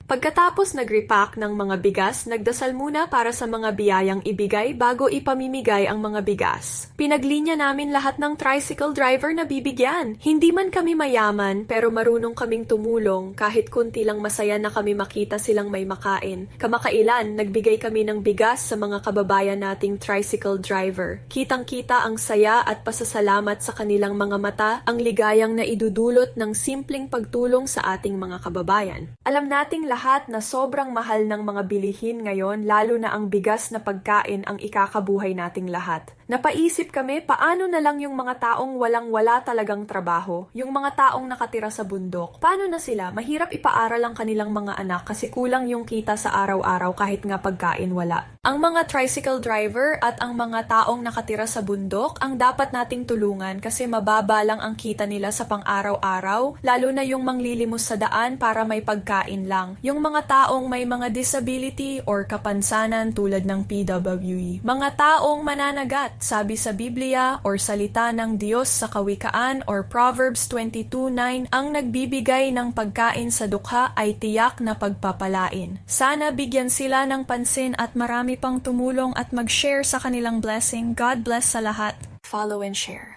Pagkatapos nag-repack ng mga bigas, nagdasal muna para sa mga biyayang ibigay bago ipamimigay ang mga bigas. Pinaglinya namin lahat ng tricycle driver na bibigyan. Hindi man kami mayaman, pero marunong kaming tumulong kahit kunti lang masaya na kami makita silang may makain. Kamakailan, nagbigay kami ng bigas sa mga kababayan nating tricycle driver. Kitang-kita ang saya at pasasalamat sa kanilang mga mata, ang ligayang na idudulot ng simpleng pagtulong sa ating mga kababayan. Alam nating lahat na sobrang mahal ng mga bilihin ngayon, lalo na ang bigas na pagkain ang ikakabuhay nating lahat. Napaisip kami, paano na lang yung mga taong walang-wala talagang trabaho, yung mga taong nakatira sa bundok. Paano na sila? Mahirap ipaaral ang kanilang mga anak kasi kulang yung kita sa araw-araw kahit nga pagkain wala. Ang mga tricycle driver at ang mga taong nakatira sa bundok ang dapat nating tulungan kasi mababa lang ang kita nila sa pang-araw-araw, lalo na yung manglilimos sa daan para may pagkain lang. Yung mga taong may mga disability or kapansanan tulad ng PWE. Mga taong mananagat, sabi sa Biblia or salita ng Diyos sa Kawikaan or Proverbs 22:9, ang nagbibigay ng pagkain sa dukha ay tiyak na pagpapalain. Sana bigyan sila ng pansin at marami pang tumulong at mag-share sa kanilang blessing. God bless sa lahat. Follow and share.